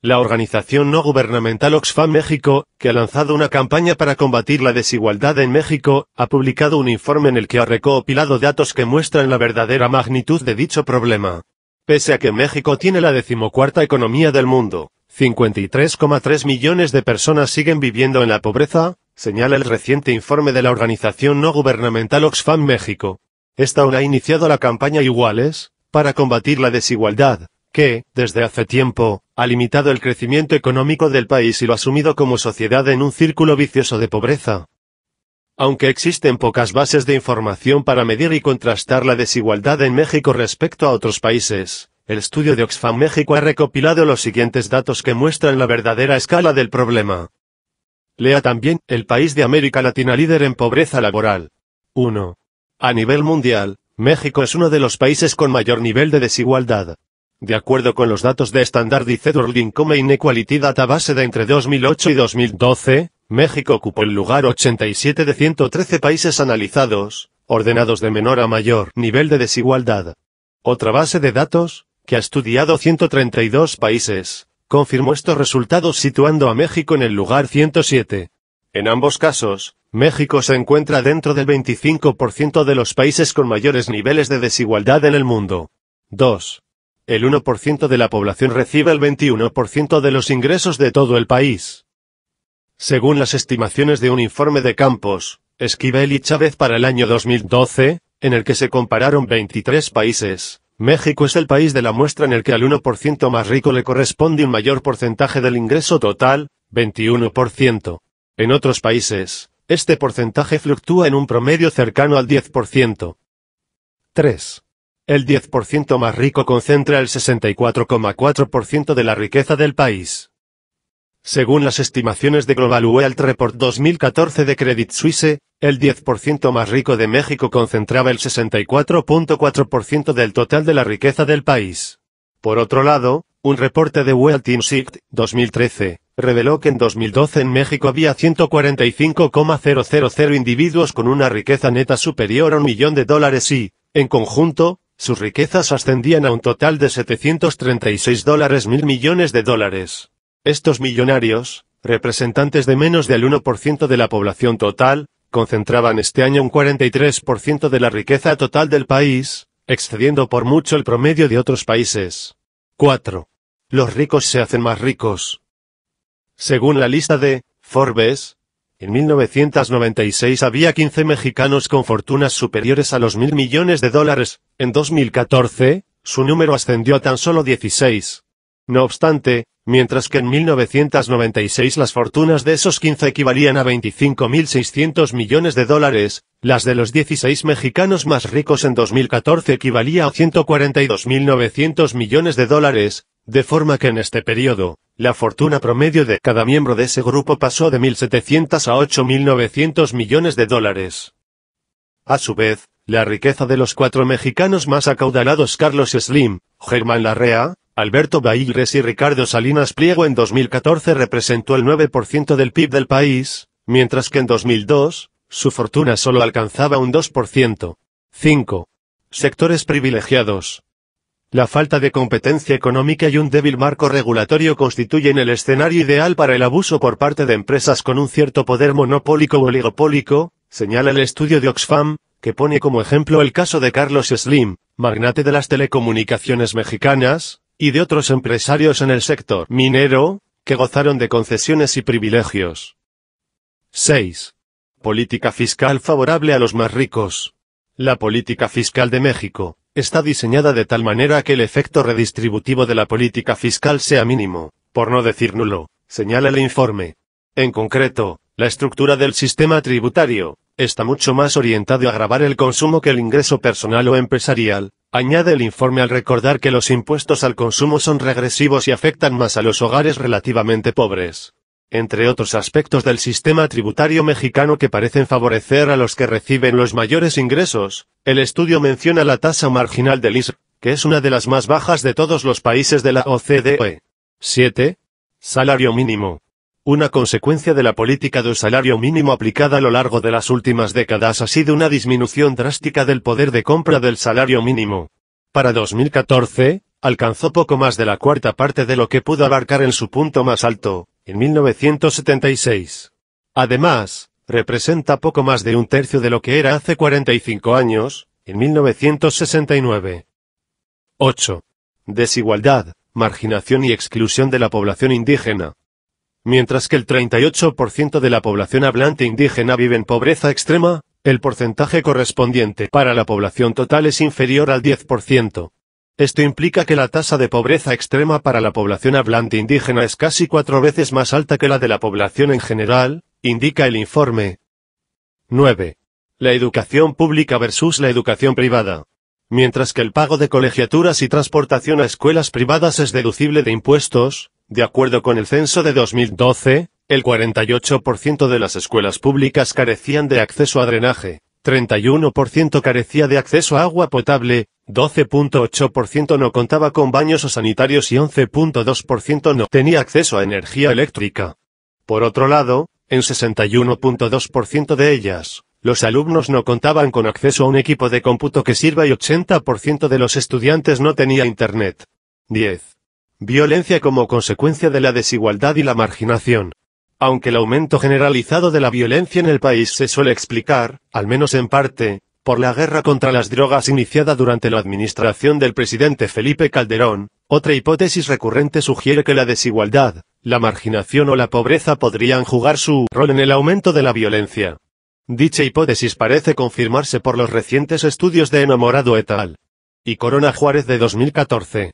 La organización no gubernamental Oxfam México, que ha lanzado una campaña para combatir la desigualdad en México, ha publicado un informe en el que ha recopilado datos que muestran la verdadera magnitud de dicho problema. Pese a que México tiene la 14ª economía del mundo, 53,3 millones de personas siguen viviendo en la pobreza, señala el reciente informe de la organización no gubernamental Oxfam México. Esta ha iniciado la campaña Iguales, para combatir la desigualdad, que, desde hace tiempo, ha limitado el crecimiento económico del país y lo ha sumido como sociedad en un círculo vicioso de pobreza. Aunque existen pocas bases de información para medir y contrastar la desigualdad en México respecto a otros países, el estudio de Oxfam México ha recopilado los siguientes datos que muestran la verdadera escala del problema. Lea también, el país de América Latina líder en pobreza laboral. 1. A nivel mundial, México es uno de los países con mayor nivel de desigualdad. De acuerdo con los datos de Standardized World Income Inequality Database de entre 2008 y 2012, México ocupó el lugar 87 de 113 países analizados, ordenados de menor a mayor nivel de desigualdad. Otra base de datos, que ha estudiado 132 países, confirmó estos resultados situando a México en el lugar 107. En ambos casos, México se encuentra dentro del 25% de los países con mayores niveles de desigualdad en el mundo. 2. El 1% de la población recibe el 21% de los ingresos de todo el país. Según las estimaciones de un informe de Campos, Esquivel y Chávez para el año 2012, en el que se compararon 23 países, México es el país de la muestra en el que al 1% más rico le corresponde un mayor porcentaje del ingreso total, 21%. En otros países, este porcentaje fluctúa en un promedio cercano al 10%. 3. El 10% más rico concentra el 64,4% de la riqueza del país. Según las estimaciones de Global Wealth Report 2014 de Credit Suisse, el 10% más rico de México concentraba el 64,4% del total de la riqueza del país. Por otro lado, un reporte de Wealth Insight 2013 reveló que en 2012 en México había 145,000 individuos con una riqueza neta superior a $1 millón y, en conjunto, sus riquezas ascendían a un total de $736,000 millones. Estos millonarios, representantes de menos del 1% de la población total, concentraban este año un 43% de la riqueza total del país, excediendo por mucho el promedio de otros países. 4. Los ricos se hacen más ricos. Según la lista de Forbes, en 1996 había 15 mexicanos con fortunas superiores a los $1.000 millones. En 2014, su número ascendió a tan solo 16. No obstante, mientras que en 1996 las fortunas de esos 15 equivalían a $25.600 millones, las de los 16 mexicanos más ricos en 2014 equivalía a $142.900 millones, de forma que en este periodo, la fortuna promedio de cada miembro de ese grupo pasó de 1.700 a 8.900 millones. A su vez, la riqueza de los 4 mexicanos más acaudalados Carlos Slim, Germán Larrea, Alberto Baigres y Ricardo Salinas Pliego en 2014 representó el 9% del PIB del país, mientras que en 2002, su fortuna solo alcanzaba un 2%. 5. Sectores privilegiados. La falta de competencia económica y un débil marco regulatorio constituyen el escenario ideal para el abuso por parte de empresas con un cierto poder monopólico o oligopólico, señala el estudio de Oxfam, que pone como ejemplo el caso de Carlos Slim, magnate de las telecomunicaciones mexicanas, y de otros empresarios en el sector minero, que gozaron de concesiones y privilegios. 6. Política fiscal favorable a los más ricos. La política fiscal de México está diseñada de tal manera que el efecto redistributivo de la política fiscal sea mínimo, por no decir nulo, señala el informe. En concreto, la estructura del sistema tributario está mucho más orientado a gravar el consumo que el ingreso personal o empresarial, añade el informe al recordar que los impuestos al consumo son regresivos y afectan más a los hogares relativamente pobres. Entre otros aspectos del sistema tributario mexicano que parecen favorecer a los que reciben los mayores ingresos, el estudio menciona la tasa marginal del ISR, que es una de las más bajas de todos los países de la OCDE. 7. Salario mínimo. Una consecuencia de la política del salario mínimo aplicada a lo largo de las últimas décadas ha sido una disminución drástica del poder de compra del salario mínimo. Para 2014, alcanzó poco más de la cuarta parte de lo que pudo abarcar en su punto más alto, en 1976. Además, representa poco más de un tercio de lo que era hace 45 años, en 1969. 8. Desigualdad, marginación y exclusión de la población indígena. Mientras que el 38% de la población hablante indígena vive en pobreza extrema, el porcentaje correspondiente para la población total es inferior al 10%. Esto implica que la tasa de pobreza extrema para la población hablante indígena es casi 4 veces más alta que la de la población en general, indica el informe. 9. La educación pública versus la educación privada. Mientras que el pago de colegiaturas y transportación a escuelas privadas es deducible de impuestos, de acuerdo con el censo de 2012, el 48% de las escuelas públicas carecían de acceso a drenaje, 31% carecía de acceso a agua potable, 12.8% no contaba con baños o sanitarios y 11.2% no tenía acceso a energía eléctrica. Por otro lado, en 61.2% de ellas, los alumnos no contaban con acceso a un equipo de cómputo que sirva y 80% de los estudiantes no tenía internet. 10. Violencia como consecuencia de la desigualdad y la marginación. Aunque el aumento generalizado de la violencia en el país se suele explicar, al menos en parte, por la guerra contra las drogas iniciada durante la administración del presidente Felipe Calderón, otra hipótesis recurrente sugiere que la desigualdad, la marginación o la pobreza podrían jugar su rol en el aumento de la violencia. Dicha hipótesis parece confirmarse por los recientes estudios de Enamorado et al. y Corona Juárez de 2014.